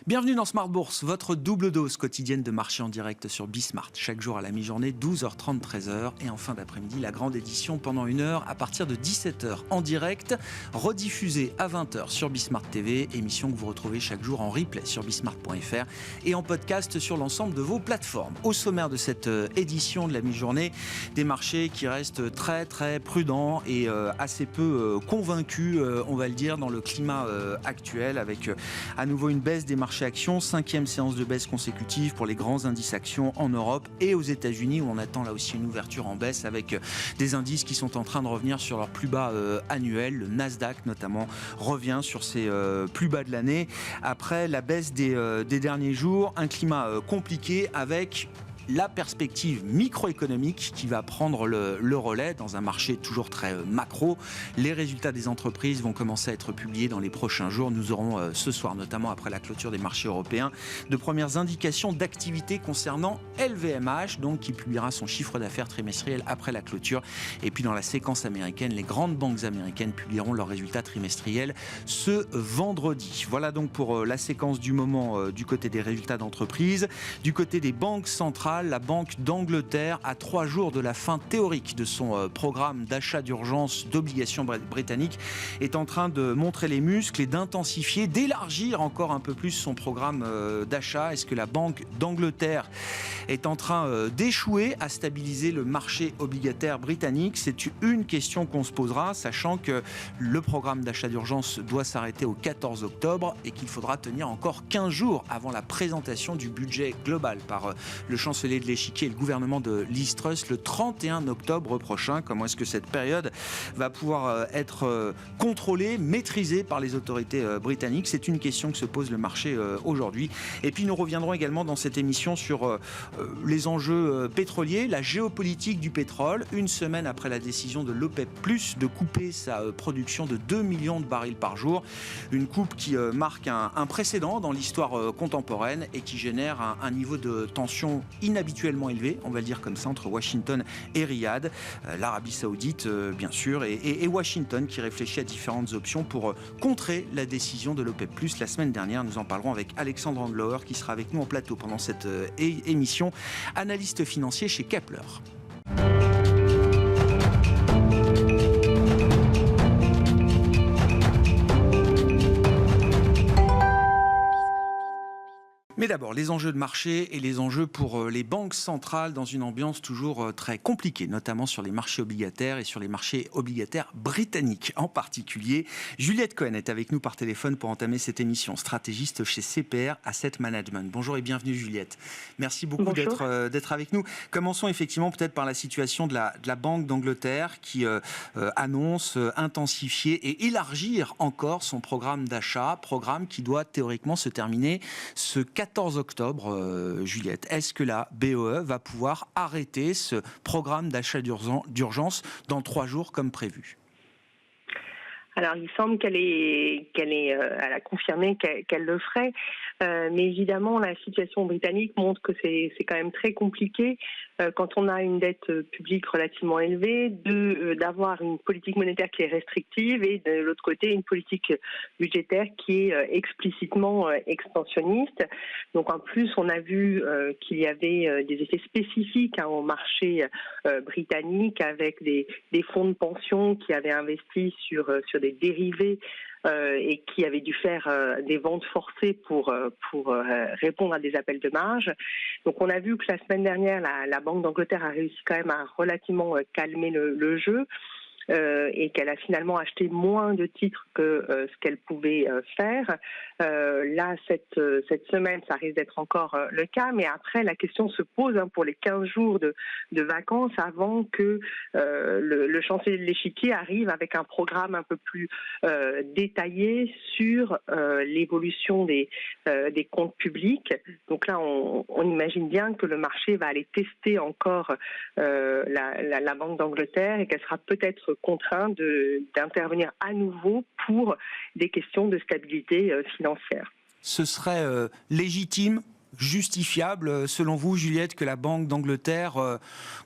Bienvenue dans Smart Bourse, votre double dose quotidienne de marché en direct sur Bismart. Chaque jour à la mi-journée, 12h30, 13h. Et en fin d'après-midi, la grande édition pendant 1 heure à partir de 17h en direct, rediffusée à 20h sur Bismart TV. Émission que vous retrouvez chaque jour en replay sur bismart.fr et en podcast sur l'ensemble de vos plateformes. Au sommaire de cette édition de la mi-journée, des marchés qui restent très très prudents et assez peu convaincus, on va le dire, dans le climat actuel, avec à nouveau une baisse des marchés actions, 5e séance de baisse consécutive pour les grands indices actions en Europe et aux États-Unis, où on attend là aussi une ouverture en baisse avec des indices qui sont en train de revenir sur leur plus bas annuel. Le Nasdaq notamment revient sur ses plus bas de l'année après la baisse des derniers jours. Un climat compliqué avec la perspective microéconomique qui va prendre le relais dans un marché toujours très macro. Les résultats des entreprises vont commencer à être publiés dans les prochains jours. Nous aurons ce soir, notamment après la clôture des marchés européens, de premières indications d'activité concernant LVMH, donc qui publiera son chiffre d'affaires trimestriel après la clôture. Et puis dans la séquence américaine, les grandes banques américaines publieront leurs résultats trimestriels ce vendredi. Voilà donc pour la séquence du moment du côté des résultats d'entreprise. Du côté des banques centrales, la Banque d'Angleterre, à 3 jours de la fin théorique de son programme d'achat d'urgence d'obligations britanniques, est en train de montrer les muscles et d'intensifier, d'élargir encore un peu plus son programme d'achat. Est-ce que la Banque d'Angleterre est en train d'échouer à stabiliser le marché obligataire britannique? C'est une question qu'on se posera, sachant que le programme d'achat d'urgence doit s'arrêter au 14 octobre et qu'il faudra tenir encore 15 jours avant la présentation du budget global par le chancelier de l'échiquier et le gouvernement de Liz Truss le 31 octobre prochain. Comment est-ce que cette période va pouvoir être contrôlée, maîtrisée par les autorités britanniques? C'est une question que se pose le marché aujourd'hui. Et puis nous reviendrons également dans cette émission sur les enjeux pétroliers, la géopolitique du pétrole, une semaine après la décision de l'OPEP+, de couper sa production de 2 millions de barils par jour. Une coupe qui marque un précédent dans l'histoire contemporaine et qui génère un niveau de tension inhabituellement élevé, on va le dire comme ça, entre Washington et Riyad, l'Arabie Saoudite bien sûr, et Washington qui réfléchit à différentes options pour contrer la décision de l'OPEP+. La semaine dernière, nous en parlerons avec Alexandre Anglauer qui sera avec nous en plateau pendant cette émission, analyste financier chez Kepler. Mais d'abord, les enjeux de marché et les enjeux pour les banques centrales dans une ambiance toujours très compliquée, notamment sur les marchés obligataires et sur les marchés obligataires britanniques en particulier. Juliette Cohen est avec nous par téléphone pour entamer cette émission, stratégiste chez CPR Asset Management. Bonjour et bienvenue Juliette. Merci beaucoup d'être avec nous. Commençons effectivement peut-être par la situation de la Banque d'Angleterre qui annonce intensifier et élargir encore son programme d'achat, programme qui doit théoriquement se terminer ce 14 octobre, Juliette. Est-ce que la BOE va pouvoir arrêter ce programme d'achat d'urgence dans 3 jours comme prévu? Alors, il semble elle a confirmé qu'elle le ferait, mais évidemment, la situation britannique montre que c'est quand même très compliqué quand on a une dette publique relativement élevée, d'avoir une politique monétaire qui est restrictive et de l'autre côté une politique budgétaire qui est explicitement expansionniste. Donc, en plus, on a vu qu'il y avait des effets spécifiques au marché britannique avec des fonds de pension qui avaient investi sur des dérivés et qui avaient dû faire des ventes forcées pour répondre à des appels de marge. Donc on a vu que la semaine dernière, la Banque d'Angleterre a réussi quand même à relativement calmer le jeu. Et qu'elle a finalement acheté moins de titres que ce qu'elle pouvait faire. Là, cette semaine, ça risque d'être encore le cas, mais après, la question se pose pour les 15 jours de vacances avant que le chancelier de l'échiquier arrive avec un programme un peu plus détaillé sur l'évolution des comptes publics. Donc là, on imagine bien que le marché va aller tester encore la Banque d'Angleterre et qu'elle sera peut-être contrainte d'intervenir à nouveau pour des questions de stabilité financière. Ce serait légitime, justifiable, selon vous, Juliette, que la Banque d'Angleterre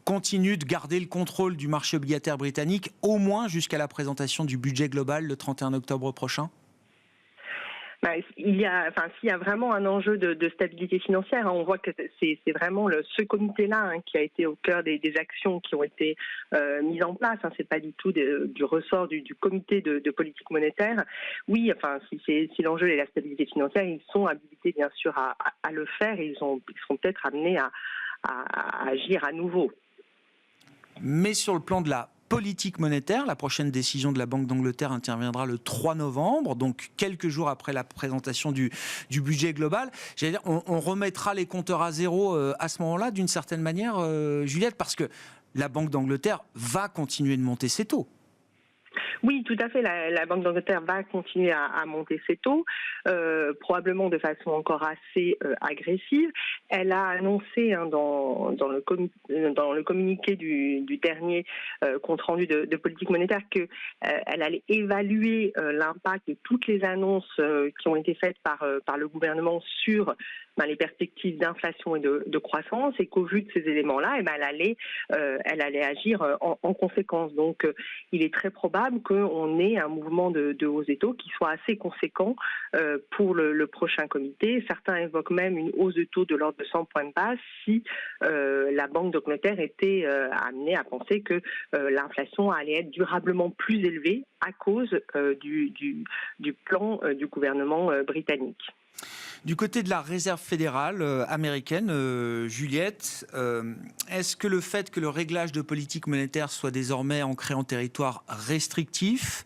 continue de garder le contrôle du marché obligataire britannique, au moins jusqu'à la présentation du budget global le 31 octobre prochain ? S'il y a vraiment un enjeu de stabilité financière, on voit que c'est vraiment ce comité-là qui a été au cœur des actions qui ont été mises en place. C'est pas du tout du ressort du comité de politique monétaire. Oui, si l'enjeu est la stabilité financière, ils sont habilités bien sûr à le faire et ils seront peut-être amenés à agir à nouveau. Mais sur le plan de la politique monétaire, la prochaine décision de la Banque d'Angleterre interviendra le 3 novembre, donc quelques jours après la présentation du budget global. J'allais dire, on remettra les compteurs à zéro à ce moment-là, d'une certaine manière, Juliette, parce que la Banque d'Angleterre va continuer de monter ses taux. Oui, tout à fait. La Banque d'Angleterre va continuer à monter ses taux, probablement de façon encore assez agressive. Elle a annoncé dans le communiqué du dernier compte rendu de politique monétaire qu'elle allait évaluer l'impact de toutes les annonces qui ont été faites par le gouvernement sur les perspectives d'inflation et de croissance, et qu'au vu de ces éléments-là, elle allait agir en conséquence. Donc, il est très probable qu'on ait un mouvement de hausse des taux qui soit assez conséquent pour le prochain comité. Certains évoquent même une hausse de taux de l'ordre de 100 points de base si la Banque d'Angleterre était amenée à penser que l'inflation allait être durablement plus élevée à cause du plan du gouvernement britannique. Du côté de la Réserve fédérale américaine, Juliette, est-ce que le fait que le réglage de politique monétaire soit désormais ancré en territoire restrictif,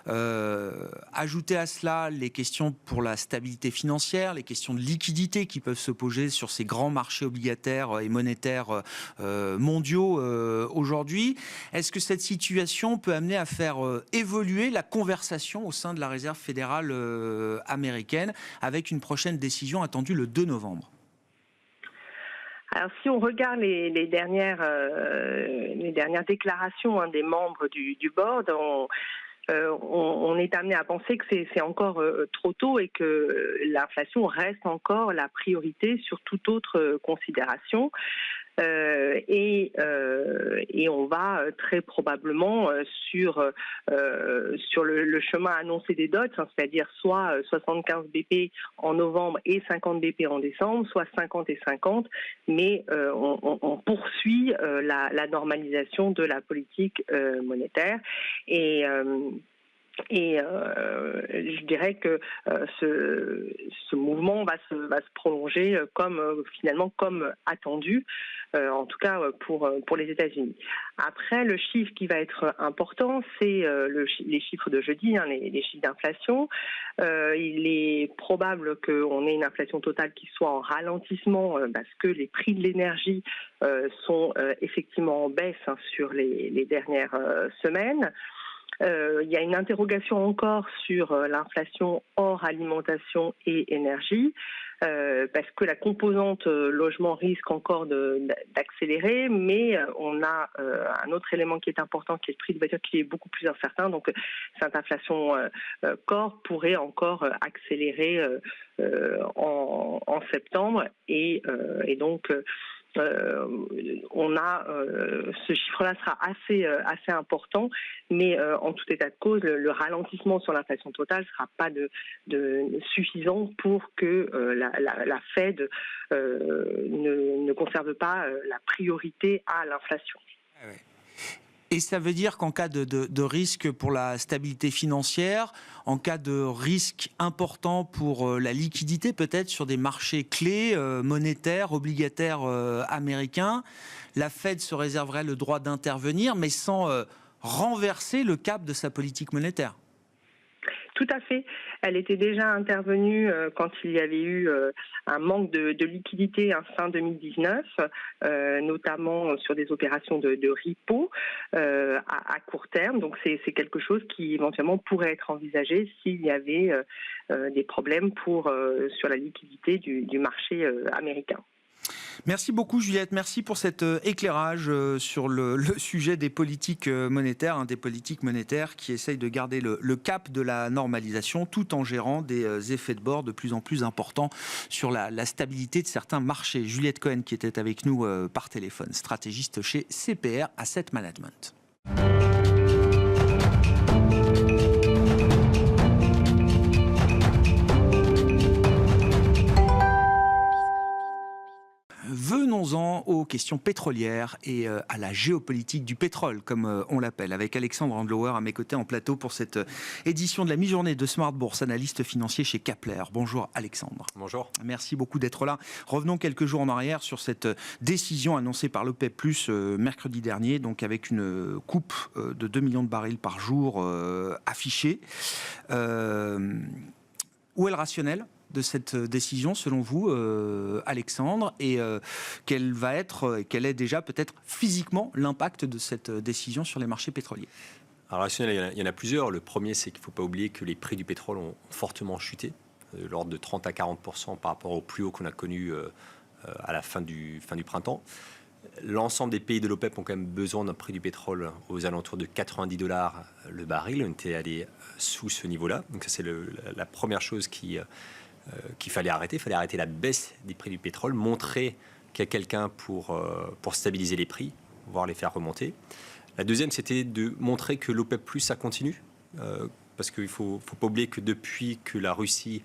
ajouter à cela les questions pour la stabilité financière, les questions de liquidité qui peuvent se poser sur ces grands marchés obligataires et monétaires mondiaux aujourd'hui, est-ce que cette situation peut amener à faire évoluer la conversation au sein de la Réserve fédérale américaine avec une prochaine décision attendue le 2 novembre? Alors, si on regarde les dernières déclarations des membres du board, on est amené à penser que c'est encore trop tôt et que l'inflation reste encore la priorité sur toute autre considération. Et on va très probablement sur le chemin annoncé des dots, c'est-à-dire soit 75 BP en novembre et 50 BP en décembre, soit 50 et 50, mais on poursuit la normalisation de la politique monétaire. Et je dirais que ce mouvement va se prolonger finalement comme attendu, en tout cas pour les États-Unis. Après, le chiffre qui va être important, c'est les chiffres de jeudi, les chiffres d'inflation. Il est probable qu'on ait une inflation totale qui soit en ralentissement parce que les prix de l'énergie sont effectivement en baisse sur les dernières semaines. Il y a une interrogation encore sur l'inflation hors alimentation et énergie, parce que la composante logement risque encore d'accélérer, mais on a un autre élément qui est important, qui est le prix de voiture, qui est beaucoup plus incertain. Donc cette inflation corps pourrait encore accélérer en septembre, et donc on a ce chiffre-là sera assez important, mais en tout état de cause, le ralentissement sur l'inflation totale ne sera pas suffisant pour que la Fed ne conserve pas la priorité à l'inflation. Ah ouais. Et ça veut dire qu'en cas de risque pour la stabilité financière, en cas de risque important pour la liquidité, peut-être sur des marchés clés, monétaires, obligataires américains, la Fed se réserverait le droit d'intervenir, mais sans renverser le cap de sa politique monétaire. Tout à fait. Elle était déjà intervenue quand il y avait eu un manque de liquidité fin 2019, notamment sur des opérations de repo à court terme. Donc c'est quelque chose qui éventuellement pourrait être envisagé s'il y avait des problèmes sur la liquidité du marché américain. Merci beaucoup Juliette, merci pour cet éclairage sur le sujet des politiques monétaires, des politiques monétaires qui essayent de garder le cap de la normalisation tout en gérant des effets de bord de plus en plus importants sur la stabilité de certains marchés. Juliette Cohen qui était avec nous par téléphone, stratégiste chez CPR Asset Management. maintenant aux questions pétrolières et à la géopolitique du pétrole, comme on l'appelle, avec Alexandre Andlauer à mes côtés en plateau pour cette édition de la mi-journée de Smart Bourse, analyste financier chez Kepler. Bonjour Alexandre. Bonjour. Merci beaucoup d'être là. Revenons quelques jours en arrière sur cette décision annoncée par l'OPEP+, mercredi dernier, donc avec une coupe de 2 millions de barils par jour affichée. Où est le rationnel de cette décision, selon vous, Alexandre, et quel est déjà peut-être physiquement l'impact de cette décision sur les marchés pétroliers? Alors, rationnel, il y en a plusieurs. Le premier, c'est qu'il ne faut pas oublier que les prix du pétrole ont fortement chuté, de l'ordre de 30 à 40% par rapport au plus haut qu'on a connu à la fin du printemps. L'ensemble des pays de l'OPEP ont quand même besoin d'un prix du pétrole aux alentours de $90 le baril. On était allé sous ce niveau-là. Donc ça, c'est la première chose qu'il fallait arrêter. Il fallait arrêter la baisse des prix du pétrole, montrer qu'il y a quelqu'un pour stabiliser les prix, voire les faire remonter. La deuxième, c'était de montrer que l'OPEP+, ça continue. Parce qu'il ne faut pas oublier que depuis que la Russie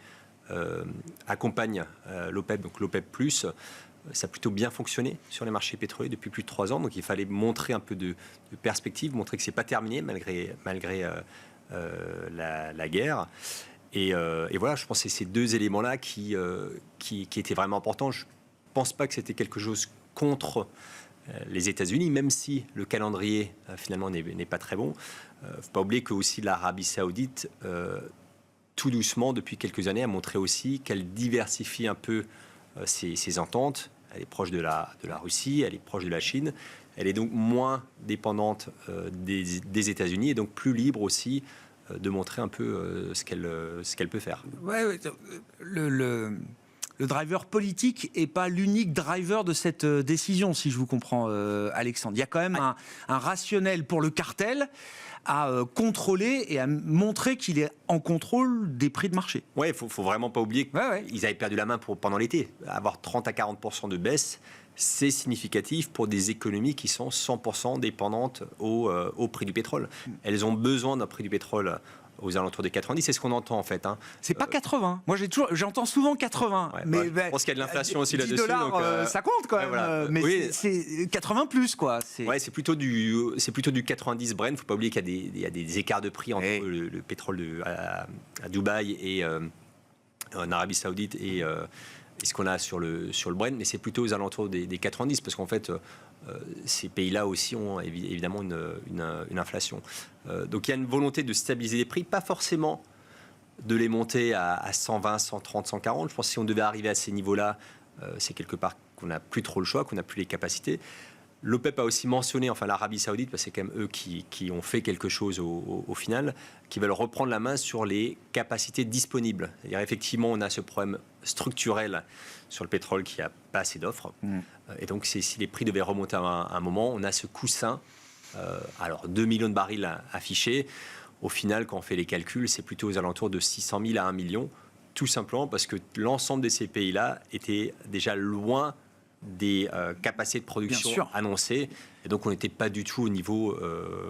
accompagne l'OPEP, donc l'OPEP+, ça a plutôt bien fonctionné sur les marchés pétroliers depuis plus de 3 ans. Donc il fallait montrer un peu de perspective, montrer que ce n'est pas terminé malgré la guerre. Et voilà, je pense que c'est ces deux éléments-là qui étaient vraiment importants. Je ne pense pas que c'était quelque chose contre les États-Unis, même si le calendrier finalement n'est pas très bon. Il ne faut pas oublier que aussi l'Arabie Saoudite, tout doucement, depuis quelques années, a montré aussi qu'elle diversifie un peu ses ententes. Elle est proche de la Russie, elle est proche de la Chine. Elle est donc moins dépendante des États-Unis et donc plus libre aussi de montrer un peu ce qu'elle peut faire. Ouais, le driver politique n'est pas l'unique driver de cette décision, si je vous comprends, Alexandre. Il y a quand même un rationnel pour le cartel à contrôler et à montrer qu'il est en contrôle des prix de marché. Oui, il ne faut vraiment pas oublier qu'ils avaient perdu la main pendant l'été. Avoir 30 à 40% de baisse, c'est significatif pour des économies qui sont 100% dépendantes au prix du pétrole. Elles ont besoin d'un prix du pétrole aux alentours des 90, c'est ce qu'on entend en fait. C'est pas 80. Moi j'entends souvent 80. Ouais, mais je pense qu'il y a de l'inflation aussi là-dessus. $10, donc, ça compte quand même. Voilà. Mais oui. c'est 80 plus quoi. C'est plutôt du 90 Brent. Il ne faut pas oublier qu'il y a des écarts de prix entre le pétrole à Dubaï et en Arabie Saoudite et ce qu'on a sur le Brent, mais c'est plutôt aux alentours des 90 parce qu'en fait ces pays-là aussi ont évidemment une inflation. Donc il y a une volonté de stabiliser les prix, pas forcément de les monter à 120, 130, 140. Je pense que si on devait arriver à ces niveaux-là, c'est quelque part qu'on n'a plus trop le choix, qu'on n'a plus les capacités. L'OPEP a aussi mentionné, enfin l'Arabie Saoudite, parce que c'est quand même eux qui ont fait quelque chose au final, qui veulent reprendre la main sur les capacités disponibles. C'est-à-dire effectivement, on a ce problème structurel sur le pétrole qui n'a pas assez d'offres. Et donc, si les prix devaient remonter à un moment, on a ce coussin. Alors, 2 millions de barils affichés. Au final, quand on fait les calculs, c'est plutôt aux alentours de 600 000 à 1 million. Tout simplement parce que l'ensemble de ces pays-là étaient déjà loin des capacités de production annoncées. Et donc, on n'était pas du tout au niveau...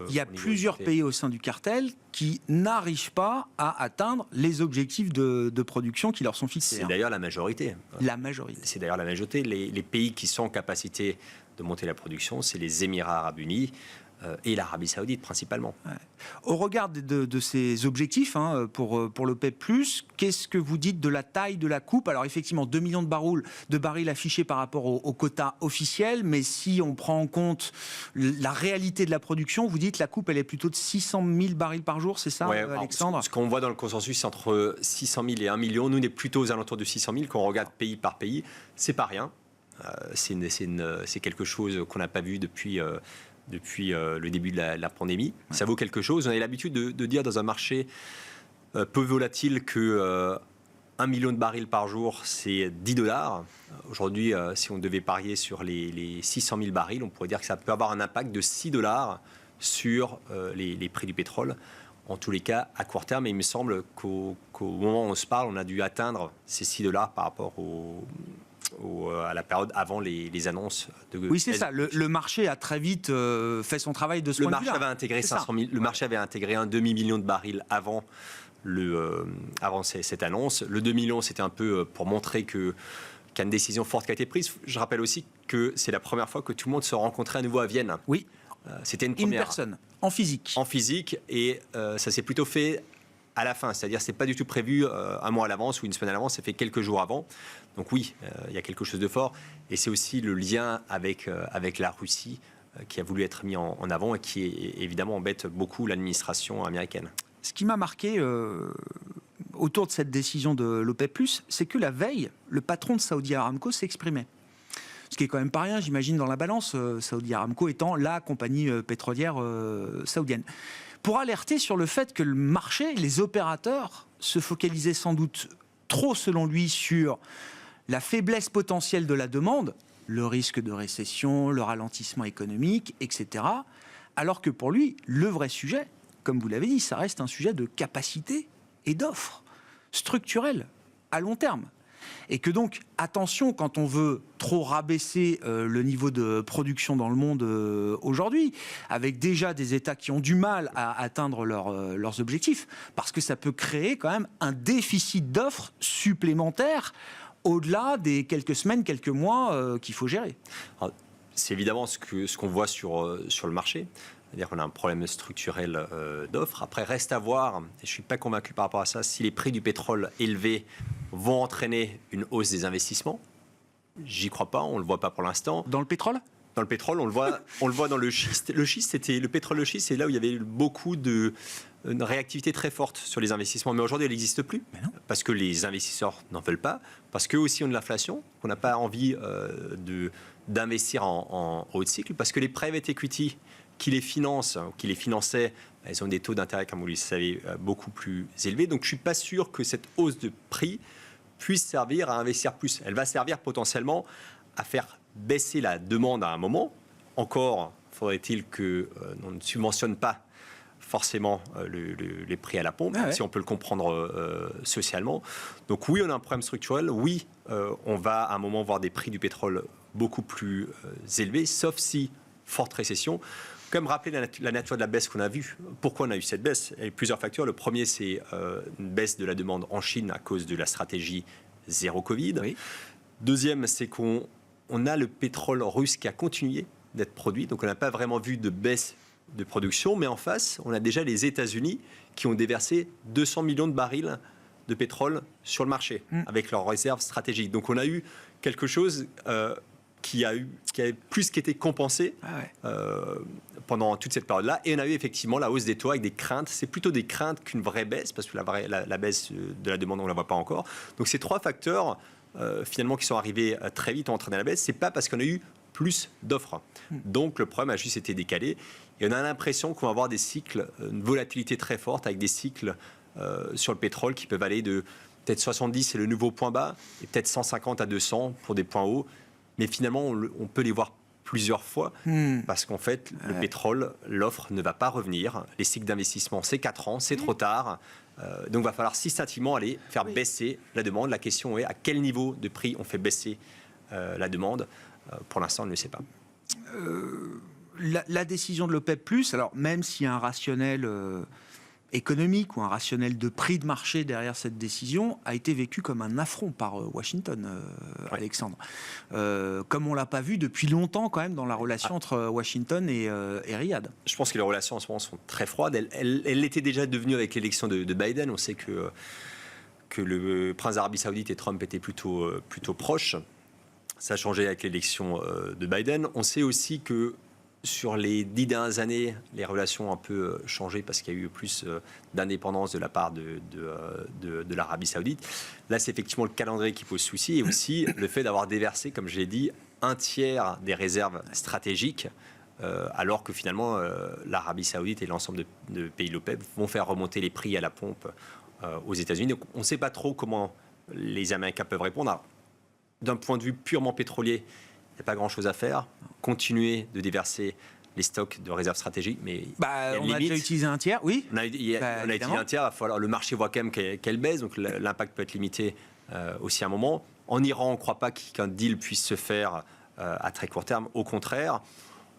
Il y a plusieurs pays au sein du cartel qui n'arrivent pas à atteindre les objectifs de production qui leur sont fixés. C'est d'ailleurs la majorité. La majorité. C'est d'ailleurs la majorité. Les pays qui sont en capacité de monter la production, c'est les Émirats arabes unis et l'Arabie Saoudite principalement. Ouais. Au regard de ces objectifs pour l'OPEP+, qu'est-ce que vous dites de la taille de la coupe? Alors effectivement, 2 millions de barils affichés par rapport au quota officiel, mais si on prend en compte la réalité de la production, vous dites la coupe, elle est plutôt de 600 000 barils par jour, c'est ça, Alexandre? Ce qu'on voit dans le consensus, c'est entre 600 000 et 1 million. Nous, on est plutôt aux alentours de 600 000. Quand on regarde pays par pays, c'est pas rien. C'est quelque chose qu'on n'a pas vu depuis le début de la pandémie. Ouais. Ça vaut quelque chose. On a l'habitude de dire dans un marché peu volatile que 1 million de barils par jour, c'est $10. Aujourd'hui, si on devait parier sur les 600 000 barils, on pourrait dire que ça peut avoir un impact de $6 sur les prix du pétrole. En tous les cas, à court terme, et il me semble qu'au moment où on se parle, on a dû atteindre ces $6 par rapport à la période avant les annonces de... Oui, c'est ça. Le marché a très vite fait son travail de ce point de vue-là. Le marché avait intégré 500 000, le marché avait intégré un demi-million de barils avant cette annonce. Le 2 millions, c'était un peu pour montrer que qu'il y a une décision forte qui a été prise. Je rappelle aussi que c'est la première fois que tout le monde se rencontrait à nouveau à Vienne. Oui. C'était une première. In person, en physique. En physique, et ça s'est plutôt fait à la fin. C'est-à-dire que ce n'est pas du tout prévu un mois à l'avance ou une semaine à l'avance, c'est fait quelques jours avant. Donc oui, il y a quelque chose de fort. Et c'est aussi le lien avec la Russie qui a voulu être mis en avant et qui évidemment embête beaucoup l'administration américaine. Ce qui m'a marqué autour de cette décision de l'OPEP+, c'est que la veille, le patron de Saudi Aramco s'exprimait. Ce qui est quand même pas rien, j'imagine, dans la balance, Saudi Aramco étant la compagnie pétrolière saoudienne. Pour alerter sur le fait que le marché, les opérateurs, se focalisaient sans doute trop, selon lui, sur la faiblesse potentielle de la demande, le risque de récession, le ralentissement économique, etc. Alors que pour lui, le vrai sujet, comme vous l'avez dit, ça reste un sujet de capacité et d'offre structurelle à long terme. Et que donc, attention, quand on veut trop rabaisser le niveau de production dans le monde aujourd'hui, avec déjà des États qui ont du mal à atteindre leurs objectifs, parce que ça peut créer quand même un déficit d'offres supplémentaire au-delà des quelques semaines, quelques mois qu'il faut gérer. Alors, c'est évidemment ce qu'on voit sur le marché. C'est-à-dire qu'on a un problème structurel d'offres. Après, reste à voir, et je ne suis pas convaincu par rapport à ça, si les prix du pétrole élevés vont entraîner une hausse des investissements. J'y crois pas, on ne le voit pas pour l'instant. Dans le pétrole ? Dans le pétrole, on le voit dans le schiste. Le pétrole de schiste, c'est là où il y avait beaucoup de réactivité très forte sur les investissements. Mais aujourd'hui, elle n'existe plus. Parce que les investisseurs n'en veulent pas. Parce qu'eux aussi ont de l'inflation, qu'on n'a pas envie d'investir en haut de cycle. Parce que les private equity qui les finançaient, elles ont des taux d'intérêt, comme vous le savez, beaucoup plus élevés. Donc je ne suis pas sûr que cette hausse de prix puisse servir à investir plus. Elle va servir potentiellement à faire baisser la demande à un moment. Encore faudrait-il qu'on ne subventionne pas forcément les prix à la pompe, si on peut le comprendre socialement. Donc oui, on a un problème structurel. Oui, on va à un moment voir des prix du pétrole beaucoup plus élevés, sauf si forte récession. Comme rappeler la nature de la baisse qu'on a vue. Pourquoi on a eu cette baisse ? Il y a plusieurs facteurs. Le premier, c'est une baisse de la demande en Chine à cause de la stratégie zéro Covid. Oui. Deuxième, c'est qu'on a le pétrole russe qui a continué d'être produit. Donc on n'a pas vraiment vu de baisse de production. Mais en face, on a déjà les États-Unis qui ont déversé 200 millions de barils de pétrole sur le marché avec leurs réserves stratégiques. Donc on a eu quelque chose qui a plus qu'été compensé pendant toute cette période-là. Et on a eu effectivement la hausse des taux avec des craintes. C'est plutôt des craintes qu'une vraie baisse, parce que la baisse de la demande, on ne la voit pas encore. Donc ces trois facteurs, finalement, qui sont arrivés très vite, ont entraîné la baisse. Ce n'est pas parce qu'on a eu plus d'offres. Donc le problème a juste été décalé. Et on a l'impression qu'on va avoir des cycles, une volatilité très forte, avec des cycles sur le pétrole qui peuvent aller de peut-être 70, c'est le nouveau point bas, et peut-être 150 à 200 pour des points hauts. Mais finalement, on peut les voir plusieurs fois, parce qu'en fait, le pétrole, l'offre ne va pas revenir. Les cycles d'investissement, c'est 4 ans, c'est trop tard. Donc, il va falloir systématiquement aller faire baisser la demande. La question est à quel niveau de prix on fait baisser la demande. Pour l'instant, on ne le sait pas. La décision de l'OPEP+, alors même s'il y a un rationnel économique ou un rationnel de prix de marché derrière cette décision, a été vécu comme un affront par Washington, Alexandre. Comme on ne l'a pas vu depuis longtemps quand même dans la relation entre Washington et Riyad. Je pense que les relations en ce moment sont très froides. Elles l'étaient déjà devenues avec l'élection de Biden. On sait que le prince d'Arabie Saoudite et Trump étaient plutôt proches. Ça a changé avec l'élection de Biden. On sait aussi que sur les 10 dernières années, les relations ont un peu changé parce qu'il y a eu plus d'indépendance de la part de l'Arabie Saoudite. Là, c'est effectivement le calendrier qui pose souci, et aussi le fait d'avoir déversé, comme je l'ai dit, un tiers des réserves stratégiques, alors que finalement, l'Arabie Saoudite et l'ensemble de pays de l'OPEP vont faire remonter les prix à la pompe aux États-Unis. Donc, on ne sait pas trop comment les Américains peuvent répondre. Alors, d'un point de vue purement pétrolier, il n'y a pas grand-chose à faire. Continuer de déverser les stocks de réserves stratégiques, mais on a déjà utilisé un tiers, oui. On a utilisé un tiers. Le marché voit quand même qu'elle baisse, donc l'impact peut être limité aussi à un moment. En Iran, on ne croit pas qu'un deal puisse se faire à très court terme. Au contraire,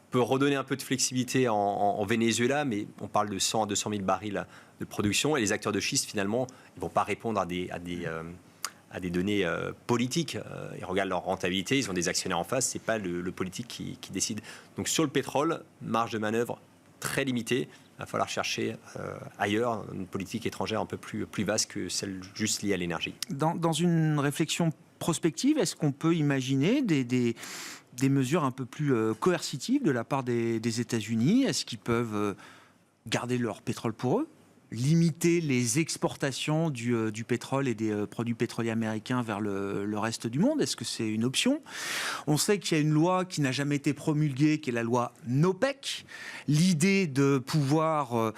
on peut redonner un peu de flexibilité en Venezuela, mais on parle de 100 à 200 000 barils de production, et les acteurs de schiste, finalement, ils ne vont pas répondre à à des données politiques. Ils regardent leur rentabilité, ils ont des actionnaires en face, c'est pas le politique qui décide. Donc sur le pétrole, marge de manœuvre très limitée. Il va falloir chercher ailleurs une politique étrangère un peu plus vaste que celle juste liée à l'énergie. Dans une réflexion prospective, est-ce qu'on peut imaginer des mesures un peu plus coercitives de la part des États-Unis? Est-ce qu'ils peuvent garder leur pétrole pour eux, limiter les exportations du pétrole et des produits pétroliers américains vers le reste du monde? Est-ce que c'est une option? On sait qu'il y a une loi qui n'a jamais été promulguée, qui est la loi NOPEC. L'idée de pouvoir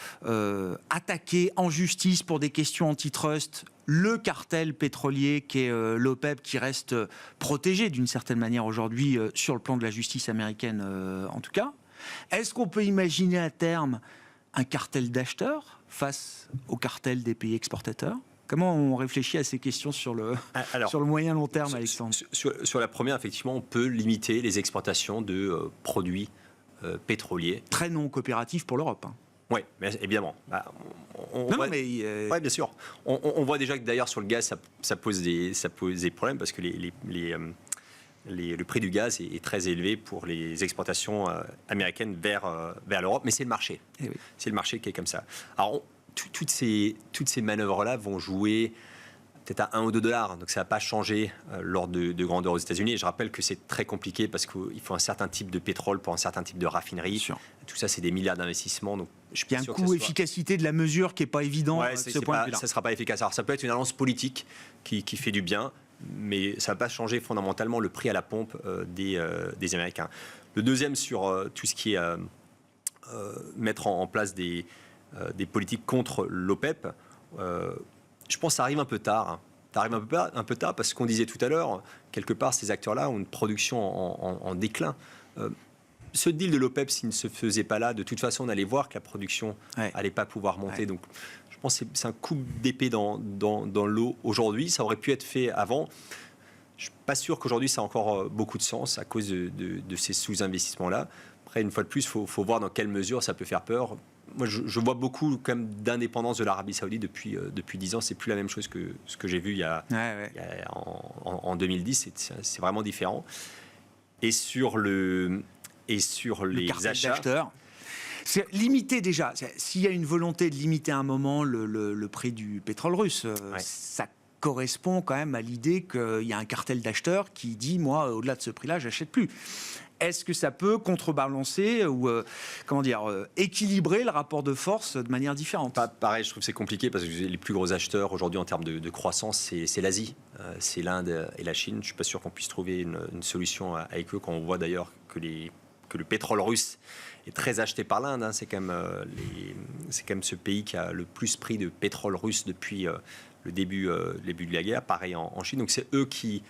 attaquer en justice pour des questions antitrust le cartel pétrolier qui est l'OPEP, qui reste protégé d'une certaine manière aujourd'hui sur le plan de la justice américaine en tout cas. Est-ce qu'on peut imaginer à terme un cartel d'acheteurs face au cartel des pays exportateurs? Comment on réfléchit à ces questions sur le moyen long terme, Alexandre? Sur la première, effectivement, on peut limiter les exportations de produits pétroliers. Très non coopératif pour l'Europe. Oui, évidemment. Oui, bien sûr. On voit déjà que d'ailleurs sur le gaz, ça pose des problèmes parce que le prix du gaz est très élevé pour les exportations américaines vers l'Europe, mais c'est le marché. Eh oui. C'est le marché qui est comme ça. Alors, toutes ces manœuvres-là vont jouer peut-être à 1 ou 2 dollars, donc ça ne va pas changer lors de grandeur aux États-Unis. Et je rappelle que c'est très compliqué parce qu'il faut un certain type de pétrole pour un certain type de raffinerie. Tout ça, c'est des milliards d'investissements. Donc il y a un coût efficacité de la mesure qui n'est pas évident de ce point de vue-là. Ça ne sera pas efficace. Alors, ça peut être une alliance politique qui fait du bien, mais ça ne va pas changer fondamentalement le prix à la pompe des Américains. Le deuxième, sur tout ce qui est mettre en place des politiques contre l'OPEP, je pense que ça arrive un peu tard. Ça arrive un peu tard parce qu'on disait tout à l'heure, quelque part, ces acteurs-là ont une production en déclin. Ce deal de l'OPEP, s'il ne se faisait pas là, de toute façon, on allait voir que la production n'allait pas pouvoir monter. Donc, je pense que c'est un coup d'épée dans l'eau aujourd'hui. Ça aurait pu être fait avant. Je ne suis pas sûr qu'aujourd'hui, ça a encore beaucoup de sens à cause de ces sous-investissements-là. Après, une fois de plus, il faut voir dans quelle mesure ça peut faire peur. Moi, je vois beaucoup quand même d'indépendance de l'Arabie Saoudite depuis 10 ans. C'est plus la même chose que ce que j'ai vu en 2010. C'est vraiment différent. Et sur les achats, c'est limité déjà. S'il y a une volonté de limiter à un moment le prix du pétrole russe, ça correspond quand même à l'idée qu'il y a un cartel d'acheteurs qui dit, moi, au-delà de ce prix-là, j'achète plus. Est-ce que ça peut contrebalancer ou équilibrer le rapport de force de manière différente? Pareil, je trouve que c'est compliqué parce que les plus gros acheteurs aujourd'hui en termes de croissance, c'est l'Asie, c'est l'Inde et la Chine. Je ne suis pas sûr qu'on puisse trouver une solution avec eux quand on voit d'ailleurs que le pétrole russe est très acheté par l'Inde. C'est quand même ce pays qui a le plus pris de pétrole russe depuis le début de la guerre. Pareil en Chine. Donc c'est eux qui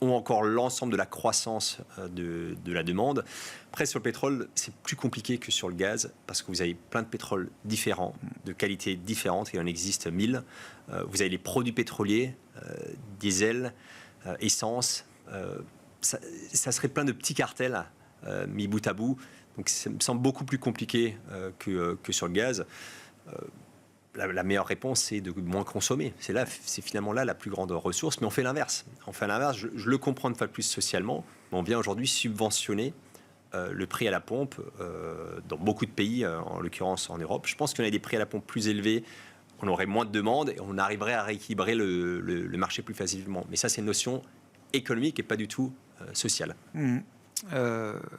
ont encore l'ensemble de la croissance de la demande. Après, sur le pétrole, c'est plus compliqué que sur le gaz, parce que vous avez plein de pétroles différents, de qualités différentes, il en existe 1000. Vous avez les produits pétroliers, diesel, essence. Ça serait plein de petits cartels mis bout à bout. Donc ça me semble beaucoup plus compliqué que sur le gaz. La meilleure réponse, c'est de moins consommer. C'est finalement là la plus grande ressource, mais on fait l'inverse. Je le comprends une fois de plus socialement, mais on vient aujourd'hui subventionner le prix à la pompe dans beaucoup de pays, en l'occurrence en Europe. Je pense qu'on a des prix à la pompe plus élevés, on aurait moins de demandes et on arriverait à rééquilibrer le marché plus facilement. Mais ça, c'est une notion économique et pas du tout sociale.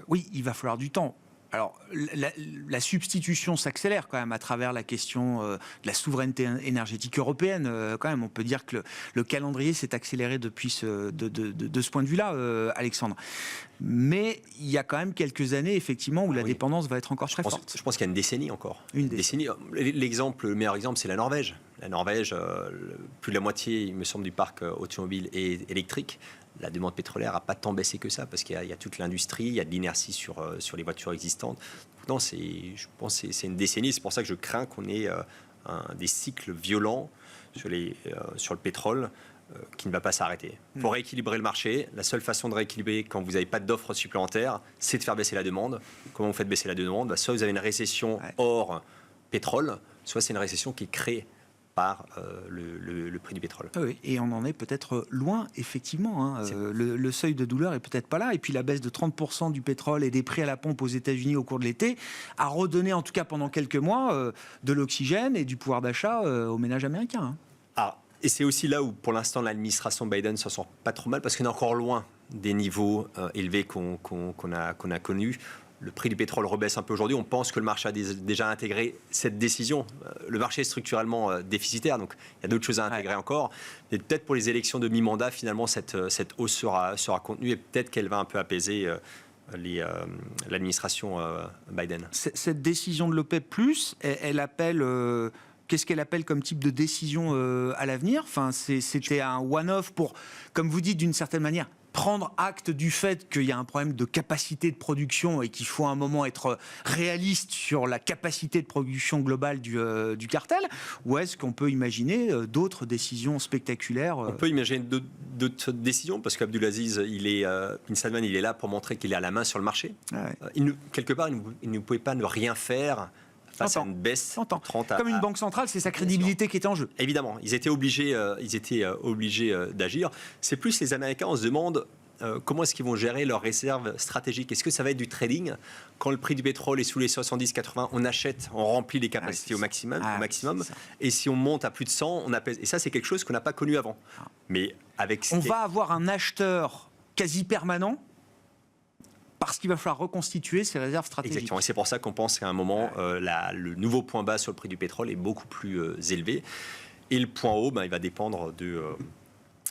Oui, il va falloir du temps. Alors, la substitution s'accélère quand même à travers la question de la souveraineté énergétique européenne. Quand même, on peut dire que le calendrier s'est accéléré depuis de ce point de vue-là, Alexandre. Mais il y a quand même quelques années, effectivement, où la dépendance va être encore très forte. Je pense qu'il y a une décennie encore. Une décennie. Le meilleur exemple, c'est la Norvège. La Norvège, plus de la moitié, il me semble, du parc automobile est électrique. La demande pétrolière n'a pas tant baissé que ça, parce qu'il y a toute l'industrie, il y a de l'inertie sur les voitures existantes. Non, je pense que c'est une décennie. C'est pour ça que je crains qu'on ait des cycles violents sur le pétrole qui ne va pas s'arrêter. Il faut rééquilibrer le marché. La seule façon de rééquilibrer quand vous n'avez pas d'offres supplémentaires, c'est de faire baisser la demande. Comment vous faites baisser la demande? Soit vous avez une récession hors pétrole, soit c'est une récession qui est créée par le prix du pétrole. Oui, et on en est peut-être loin, effectivement. Le seuil de douleur est peut-être pas là. Et puis la baisse de 30% du pétrole et des prix à la pompe aux États-Unis au cours de l'été a redonné, en tout cas pendant quelques mois, de l'oxygène et du pouvoir d'achat aux ménages américains. Et c'est aussi là où, pour l'instant, l'administration Biden s'en sort pas trop mal, parce qu'on est encore loin des niveaux élevés qu'on a connus. Le prix du pétrole rebaisse un peu aujourd'hui. On pense que le marché a déjà intégré cette décision. Le marché est structurellement déficitaire, donc il y a d'autres choses à intégrer encore. Et peut-être pour les élections de mi-mandat, finalement, cette hausse sera contenue et peut-être qu'elle va un peu apaiser l'administration Biden. Cette décision de l'OPEP+, elle appelle... Qu'est-ce qu'elle appelle comme type de décision à l'avenir ? Enfin, c'était un one-off pour, comme vous dites, d'une certaine manière, prendre acte du fait qu'il y a un problème de capacité de production et qu'il faut à un moment être réaliste sur la capacité de production globale du cartel, ou est-ce qu'on peut imaginer d'autres décisions spectaculaires On peut imaginer d'autres décisions, parce qu'Abdulaziz bin Salman, il est là pour montrer qu'il a la main sur le marché. Quelque part, il ne pouvait pas ne rien faire face à une baisse de 30 Comme une banque centrale, c'est sa crédibilité qui est en jeu. Évidemment, ils étaient obligés d'agir. C'est plus les Américains, on se demande comment est-ce qu'ils vont gérer leurs réserves stratégiques. Est-ce que ça va être du trading ? Quand le prix du pétrole est sous les 70-80, on achète, on remplit les capacités au maximum. Et si on monte à plus de 100, on apaise. Et ça, c'est quelque chose qu'on n'a pas connu avant. Mais on va avoir un acheteur quasi permanent, parce qu'il va falloir reconstituer ses réserves stratégiques. Exactement, et c'est pour ça qu'on pense qu'à un moment, le nouveau point bas sur le prix du pétrole est beaucoup plus élevé. Et le point haut, il va dépendre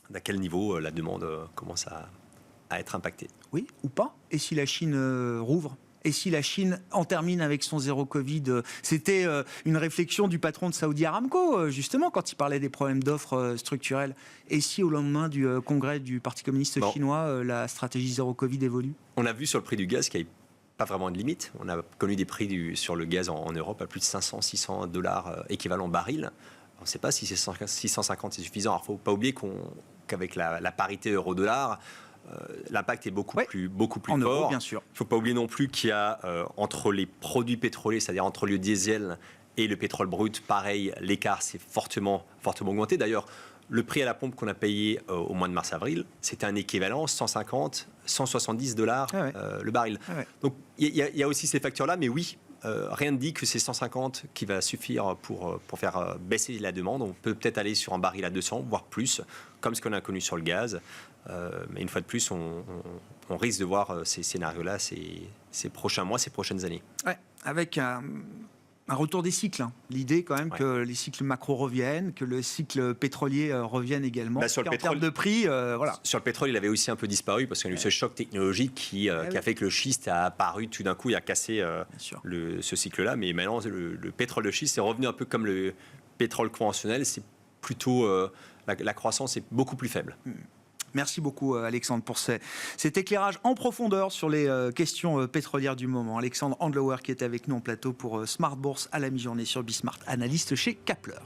d'à quel niveau la demande commence à être impactée. Oui, ou pas. Et si la Chine rouvre ? Et si la Chine en termine avec son zéro Covid ? C'était une réflexion du patron de Saudi Aramco, justement, quand il parlait des problèmes d'offres structurelles. Et si au lendemain du congrès du Parti communiste chinois, la stratégie zéro Covid évolue ? On a vu sur le prix du gaz qu'il n'y avait pas vraiment de limite. On a connu des prix sur le gaz en Europe à plus de 500-600 $ équivalent baril. On ne sait pas si c'est 650, c'est suffisant. Alors, il ne faut pas oublier qu'avec la parité euro-dollar, l'impact est beaucoup plus en fort. Euros, bien sûr. Il ne faut pas oublier non plus qu'il y a entre les produits pétroliers, c'est-à-dire entre le diesel et le pétrole brut, pareil, l'écart s'est fortement augmenté. D'ailleurs, le prix à la pompe qu'on a payé au mois de mars-avril, c'était un équivalent 150, 170 $ le baril. Donc il y a aussi ces facteurs-là, mais oui, rien ne dit que c'est 150 qui va suffire pour faire baisser la demande. On peut peut-être aller sur un baril à 200, voire plus, comme ce qu'on a connu sur le gaz. Mais une fois de plus, on risque de voir ces scénarios-là ces prochains mois, ces prochaines années. Ouais, avec un retour des cycles. L'idée quand même que les cycles macro reviennent, que le cycle pétrolier revienne également. Sur le pétrole, en termes de prix, voilà. Sur le pétrole, il avait aussi un peu disparu parce qu'il y a eu ce choc technologique qui a fait que le schiste a apparu tout d'un coup, il a cassé ce cycle-là. Mais maintenant, le pétrole de schiste est revenu un peu comme le pétrole conventionnel. C'est plutôt la croissance est beaucoup plus faible. Merci beaucoup Alexandre pour cet éclairage en profondeur sur les questions pétrolières du moment. Alexandre Andlauer qui était avec nous en plateau pour Smart Bourse à la mi-journée sur Bismart, analyste chez Kepler.